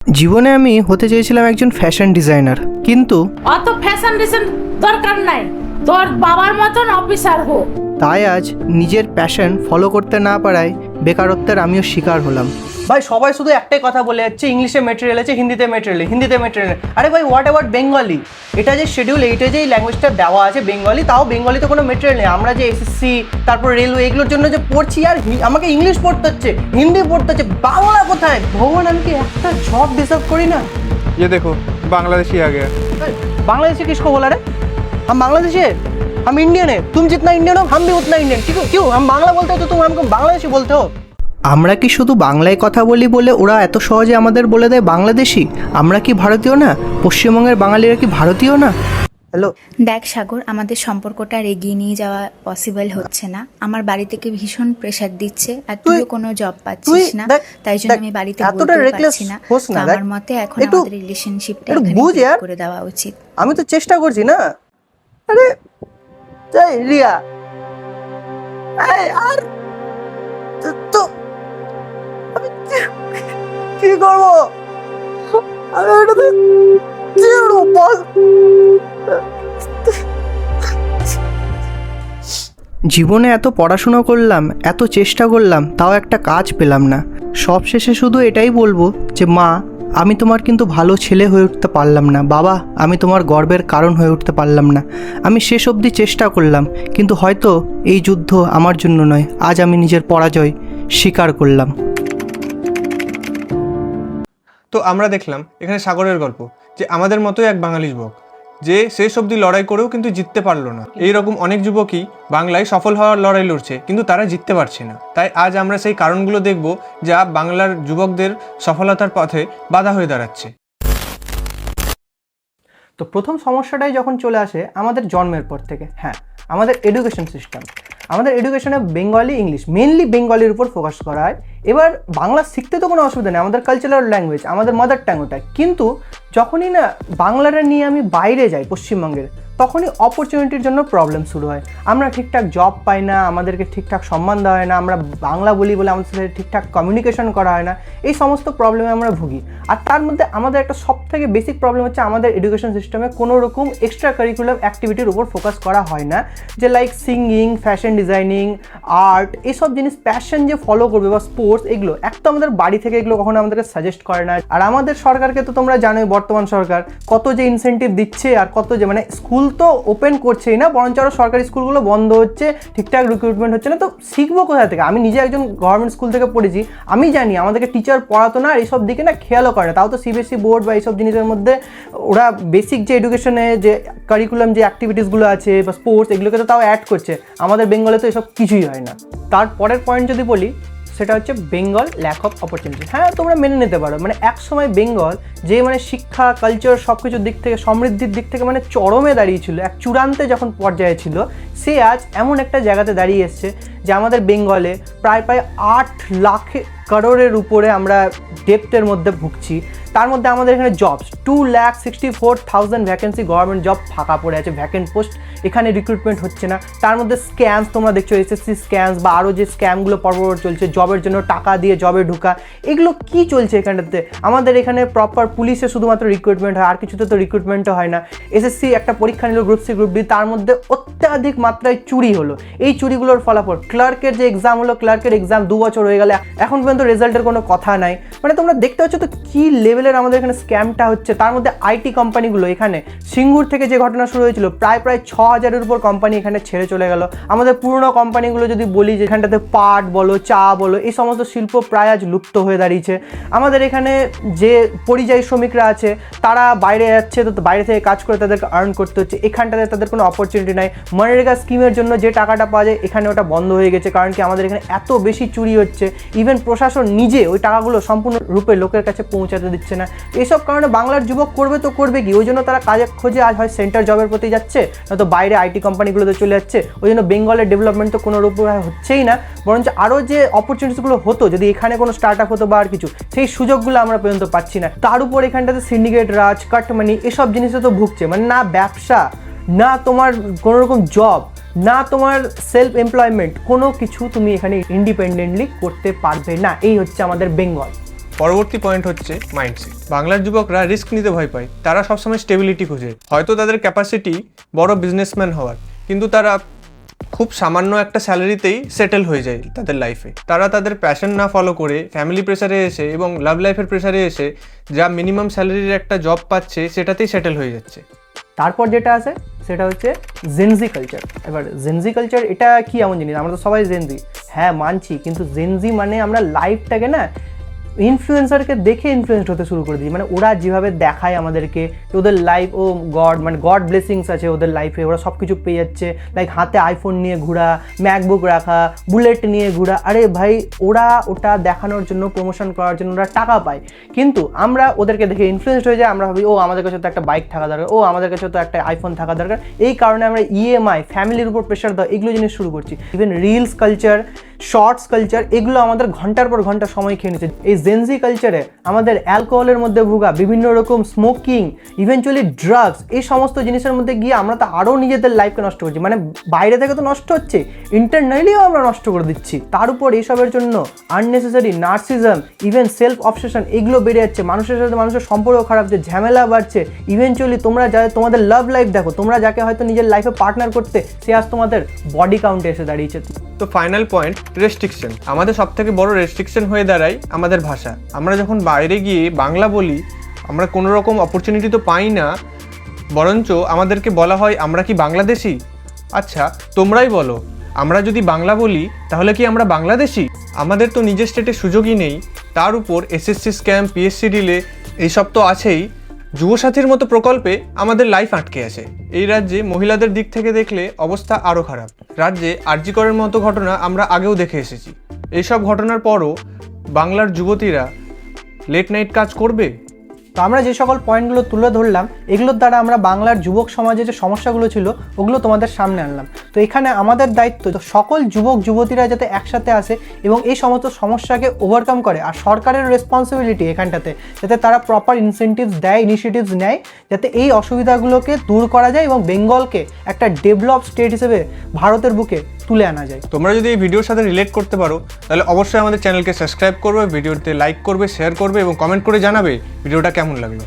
জীবনে আমি হতে চেয়েছিলাম একজন ফ্যাশন ডিজাইনার, কিন্তু অত ফ্যাশন ডিজাইন দরকার নাই, তোর বাবার মতন অফিসার হো। তাই আজ নিজের প্যাশন ফলো করতে না পারায় বেকারত্বের আমিও শিকার হলাম। ভাই সবাই শুধু একটাই কথা বলে যাচ্ছে, ইংলিশে মেটেরিয়াল আছে, হিন্দিতে মেটেরিয়াল। আরে ভাই হোয়াট অ্যাবাউট বেঙ্গলি? এটা যে শিডিউল, এইটা যে ল্যাঙ্গুয়েজটা দেওয়া আছে বেঙ্গলি, তাও বেঙ্গলিতে কোনো মেটেরিয়াল নেই। আমরা যে এসএসসি তারপর রেলওয়ে এগুলোর জন্য যে পড়ছি, আর আমাকে ইংলিশ পড়তে হচ্ছে, হিন্দি পড়তে হচ্ছে, বাংলা কোথায়? ভগবান, আমি কি একটা জব ডিজার্ভ করি না? ये देखो बांग्लादेशी आ गया। बांग्लादेशी किसको बोला रे? हम बांग्लादेशी है, हम इंडियन है। तुम जितना इंडियन हो हम भी उतना इंडियन। क्यों हम बांग्ला बोलते हो तो तुम हमको बांग्लादेशी बोलते हो? আমরা কি শুধু বাংলায় কথা বলি বলে ওরা এত সহজে আমাদের বলে দেয় বাংলাদেশি? আমরা কি ভারতীয় না? পশ্চিমবঙ্গের বাঙালিরা কি ভারতীয় না? হ্যালো দেখ সাগর, আমাদের সম্পর্কটা আর এগিয়ে নিয়ে যাওয়া পসিবল হচ্ছে না। আমার বাড়ি থেকে ভীষণ প্রেশার দিচ্ছে, আর তুইও কোনো জব পাচ্ছিস না, তাই জন্য আমি বাড়িতে বলতে পারছি না। তো আমার মতে এখন আমাদের রিলেশনশিপটা এখানে করে দেওয়া উচিত। আমি তো চেষ্টা করছি না। আরে যাই রিয়া, আর তো আমি কি করবো? আমি এটাতে জীবনে এত পড়াশোনা করলাম, এত চেষ্টা করলাম, তাও একটা কাজ পেলাম না। সব শেষে শুধু এটাই বলবো যে মা, আমি তোমার কিন্তু ভালো ছেলে হয়ে উঠতে পারলাম না। বাবা, আমি তোমার গর্বের কারণ হয়ে উঠতে পারলাম না। আমি শেষ অবধি চেষ্টা করলাম, কিন্তু হয়তো এই যুদ্ধ আমার জন্য নয়। আজ আমি নিজের পরাজয় স্বীকার করলাম। তো আমরা দেখলাম এখানে সাগরের গল্প, যে আমাদের মতোই এক বাঙালি যুবক যে শেষ অবধি লড়াই করেও কিন্তু জিততে পারলো না। এইরকম অনেক যুবকই বাংলায় সফল হওয়ার লড়াই লড়ছে, কিন্তু তারা জিততে পারছে না। তাই আজ আমরা সেই কারণগুলো দেখব যা বাংলার যুবকদের সফলতার পথে বাধা হয়ে দাঁড়াচ্ছে। তো প্রথম সমস্যাটাই যখন চলে আসে আমাদের জন্মের পর থেকে, হ্যাঁ, আমাদের এডুকেশন সিস্টেম। আমাদের এডুকেশনে বেঙ্গলি, ইংলিশ, মেনলি বেঙ্গলির উপর ফোকাস করা হয়। এবার বাংলা শিখতে তো কোনো অসুবিধা নেই, আমাদের কালচারাল ল্যাঙ্গুয়েজ, আমাদের মাদার ট্যাং ওটা। কিন্তু যখনই না বাংলাটা নিয়ে আমি বাইরে যাই পশ্চিমবঙ্গের, তখনই অপরচুনিটির জন্য প্রবলেম শুরু হয়। আমরা ঠিকঠাক জব পাই না, আমাদেরকে ঠিকঠাক সম্মান দেওয়া হয় না, আমরা বাংলা বলি বলে আমাদের সাথে ঠিকঠাক কমিউনিকেশন করা হয় না। এই সমস্ত প্রবলেমে আমরা ভুগি। আর তার মধ্যে আমাদের একটা সবথেকে বেসিক প্রবলেম হচ্ছে আমাদের এডুকেশন সিস্টেমে কোনো রকম এক্সট্রা কারিকুলাম অ্যাক্টিভিটির উপর ফোকাস করা হয় না, যে like singing, fashion designing, art, এইসব জিনিস প্যাশন যে ফলো করবে বা স্পোর্টস, এগুলো এক তো আমাদের বাড়ি থেকে এগুলো কখনো আমাদেরকে সাজেস্ট করে না। আর আমাদের সরকারকে তো তোমরা জানোই, বর্তমান সরকার কত যে ইনসেন্টিভ দিচ্ছে, আর কত যে মানে স্কুল তো ওপেন করছেই না, বরঞ্চ আরও সরকারি স্কুলগুলো বন্ধ হচ্ছে, ঠিকঠাক রিক্রুটমেন্ট হচ্ছে না। তো শিখবো কোথা থেকে? আমি নিজে একজন গভর্নমেন্ট স্কুল থেকে পড়েছি, আমি জানি আমাদেরকে টিচার পড়াতো না, আর এইসব দিকে না খেয়ালও করে না। তাও তো সিবিএসসি বোর্ড বা এইসব জিনিসের মধ্যে ওরা বেসিক যে এডুকেশনে যে কারিকুলাম যে অ্যাক্টিভিটিসগুলো আছে বা স্পোর্টস, এগুলোকে তো তাও অ্যাড করছে। আমাদের বেঙ্গলে তো এসব কিছুই হয় না। তারপরের পয়েন্ট যদি বলি, সেটা হচ্ছে বেঙ্গল ল্যাক অফ অপরচুনিটি। হ্যাঁ, তোমরা মেনে নিতে পারো, মানে এক সময় বেঙ্গল যে মানে শিক্ষা, কালচার, সব কিছুর দিক থেকে, সমৃদ্ধির দিক থেকে মানে চরমে দাঁড়িয়েছিল, এক চূড়ান্তে যখন পর্যায়ে ছিল, সে আজ এমন একটা জায়গাতে দাঁড়িয়ে এসছে যে আমাদের বেঙ্গলে প্রায় 8 লাখ করোড়ের উপরে আমরা ডেপ্থের মধ্যে ভুগছি। তার মধ্যে আমাদের এখানে জবস 2,64,000 ভ্যাকেন্সি গভর্নমেন্ট জব ফাঁকা পড়ে আছে, ভ্যাকেন্ট পোস্ট, এখানে রিক্রুটমেন্ট হচ্ছে না। তার মধ্যে স্ক্যামস তোমরা দেখছো, এসএসসি স্ক্যামস বা আরও যে স্ক্যামগুলো পরপর চলছে, জবের জন্য টাকা দিয়ে জবে ঢোকা, এগুলো কি চলছে এখানটাতে? আমাদের এখানে প্রপার পুলিশে শুধুমাত্র রিক্রুটমেন্ট হয়, আর কিছুতে তো রিক্রুটমেন্টও হয় না। এসএসসি একটা পরীক্ষা নিল, গ্রুপ সি, গ্রুপ ডি, তার মধ্যে অত্যাধিক মাত্রায় চুরি হলো। এই চুরিগুলোর ফলাফল, ক্লার্কের যে এক্সাম হলো, ক্লার্কের এক্সাম 2 বছর হয়ে গেলে এখন পর্যন্ত রেজাল্টের কোনো কথা নাই। মানে তোমরা দেখতে পাচ্ছ তো কী লেভেলের আমাদের এখানে স্ক্যামটা হচ্ছে। তার মধ্যে আইটি কোম্পানিগুলো, এখানে সিঙ্গুর থেকে যে ঘটনা শুরু হয়েছিল, প্রায় 6,000-এর উপর কোম্পানি এখানে ছেড়ে চলে গেল। আমাদের পুরনো কোম্পানিগুলো যদি বলি, যেখানটাতে পাট বলো, চা বলো, এই সমস্ত শিল্প প্রায় আজ লুপ্ত হয়ে দাঁড়িয়েছে। আমাদের এখানে যে পরিযায়ী শ্রমিকরা আছে, তারা বাইরে যাচ্ছে, তো বাইরে থেকে কাজ করে তাদেরকে আর্ন করতে হচ্ছে, এখানটাতে তাদের কোনো অপরচুনিটি নাই। মনরেগা স্কিমের জন্য যে টাকাটা পাওয়া যায়, এখানে ওটা বন্ধ হয়ে গেছে, কারণ কি আমাদের এখানে এত বেশি চুরি হচ্ছে। ইভেন প্রশাসন নিজে ওই টাকাগুলো সম্পূর্ণরূপে লোকের কাছে পৌঁছাতে দিচ্ছে না। এইসব কারণে বাংলার যুবক করবে তো করবে কি? ওই জন্য তারা কাজের খোঁজে আজ হয় সেন্টার জবের প্রতি যাচ্ছে, নয়তো বাইরে আইটি কোম্পানিগুলোতে চলে যাচ্ছে। ওই জন্য বেঙ্গলের ডেভেলপমেন্ট তো কোনো রূপে হচ্ছেই না, বরঞ্চ আরও যে অপরচুনিটিসগুলো হতো, যদি এখানে কোনো স্টার্ট আপ হতো বা আর কিছু, সেই সুযোগগুলো আমরা পর্যন্ত পাচ্ছি না। তার উপর এখানটাতে সিন্ডিকেট রাজ, কাটমানি, এসব জিনিসে তো ভুগছে। মানে না ব্যবসা, না তোমার কোনো রকম জব, না তোমার সেলফ এমপ্লয়মেন্ট, কোনো কিছু তুমি এখানে ইন্ডিপেন্ডেন্টলি করতে পারবে না। এই হচ্ছে আমাদের বেঙ্গল। পরবর্তী পয়েন্ট হচ্ছে মাইন্ডসেট। বাংলার যুবকরা রিস্ক নিতে ভয় পায়, তারা সবসময় স্টেবিলিটি খোঁজে। হয়তো তাদের ক্যাপাসিটি বড় বিজনেসম্যান হওয়ার, কিন্তু তারা খুব সামান্য একটা স্যালারিতেই সেটেল হয়ে যায় তাদের লাইফে। তারা তাদের প্যাশন না ফলো করে ফ্যামিলি প্রেসারে এসে এবং লাভ লাইফের প্রেসারে এসে যা মিনিমাম স্যালারির একটা জব পাচ্ছে সেটাতেই সেটেল হয়ে যাচ্ছে। তারপর যেটা আছে সেটা হচ্ছে জেনজি কালচার। এবার জেনজি কালচার এটা কি এমন জিনিস, আমরা তো সবাই জেনজি, হ্যাঁ মানছি, কিন্তু জেনজি মানে আমরা লাইফটাকে না ইনফ্লুয়েন্সারকে দেখে ইনফ্লুয়েন্সড হতে শুরু করে দিই। মানে ওরা যেভাবে দেখায় আমাদেরকে ওদের লাইফ, ও গড মানে গড ব্লেসিংস আছে ওদের লাইফে, ওরা সব কিছু পেয়ে যাচ্ছে। লাইক হাতে আইফোন নিয়ে ঘোরা, ম্যাকবুক রাখা, বুলেট নিয়ে ঘোরা। আরে ভাই ওরা ওটা দেখানোর জন্য, প্রমোশন করার জন্য ওরা টাকা পায়, কিন্তু আমরা ওদেরকে দেখে ইনফ্লুয়েন্সড হয়ে যায়। আমরা ভাবি ও আমাদের কাছে তো একটা বাইক থাকা দরকার, ও আমাদের কাছে তো একটা আইফোন থাকা দরকার। এই কারণে আমরা ইএমআই, ফ্যামিলির উপর প্রেশার দেওয়া, এগুলো জিনিস শুরু করছি। Even reels culture, shorts culture, এগুলো আমাদের ঘন্টার পর ঘন্টা সময় খেয়ে নিচ্ছে। এই জেনজি কালচারে আমাদের অ্যালকোহলের মধ্যে ভোগা, বিভিন্ন রকম স্মোকিং, ইভেনচুয়ালি ড্রাগস, এই সমস্ত জিনিসের মধ্যে গিয়ে আমরা তো আরও নিজেদের লাইফকে নষ্ট করছি। মানে বাইরে থেকে তো নষ্ট হচ্ছে, ইন্টারনালিও আমরা নষ্ট করে দিচ্ছি। তার উপর এইসবের জন্য আননেসেসারি নার্সিজম, ইভেন সেলফ অবসেশন, এগুলো বেড়ে যাচ্ছে। মানুষের সাথে মানুষের সম্পর্ক খারাপ হচ্ছে, ঝামেলা বাড়ছে। ইভেনচুয়ালি তোমরা যা তোমাদের লাভ লাইফ দেখো, তোমরা যাকে হয়তো নিজের লাইফে পার্টনার করতে, সে আজ তোমাদের বডি কাউন্টে এসে দাঁড়িয়েছে। তো ফাইনাল পয়েন্ট, রেস্ট্রিকশন। আমাদের সব থেকে বড় রেস্ট্রিকশন হয়ে দাঁড়ায় আমাদের ভাষা। আমরা যখন বাইরে গিয়ে বাংলা বলি, আমরা কোনো রকম অপরচুনিটি তো পাই না, বরঞ্চ আমাদেরকে বলা হয় আমরা কি বাংলাদেশি? আচ্ছা তোমরাই বলো, আমরা যদি বাংলা বলি তাহলে কি আমরা বাংলাদেশি? আমাদের তো নিজের স্টেটে সুযোগই নেই, তার উপর এসএসসি স্ক্যাম, পিএসসি ডিলে, এইসব তো আছেই। যুবসাথীর মতো প্রকল্পে আমাদের লাইফ আটকে আছে। এই রাজ্যে মহিলাদের দিক থেকে দেখলে অবস্থা আরও খারাপ। রাজ্যে আরজি করের মতো ঘটনা আমরা আগেও দেখে এসেছি। এইসব ঘটনার পরও বাংলার যুবতীরা লেট নাইট কাজ করবে? তো আমরা যে সকল পয়েন্টগুলো তুলে ধরলাম, এগুলোর দ্বারা আমরা বাংলার যুবক সমাজে যে সমস্যাগুলো ছিল ওগুলো তোমাদের সামনে আনলাম। তো এখানে আমাদের দায়িত্ব সকল যুবক যুবতীরা যাতে একসাথে আসে এবং এই সমস্ত সমস্যাকে ওভারকাম করে। আর সরকারের রেসপন্সিবিলিটি এখানটাতে যাতে তারা প্রপার ইনসেন্টিভস দেয়, ইনিশিয়েটিভস নেয়, যাতে এই অসুবিধাগুলোকে দূর করা যায় এবং বেঙ্গলকে একটা ডেভেলপ স্টেট হিসেবে ভারতের বুকে তুলে আনা যায়। তোমরা যদি এই ভিডিওর সাথে রিলেট করতে পারো তাহলে অবশ্যই আমাদের চ্যানেলকে সাবস্ক্রাইব করবে, ভিডিওতে লাইক করবে, শেয়ার করবে এবং কমেন্ট করে জানাবে ভিডিওটা কেমন লাগলো।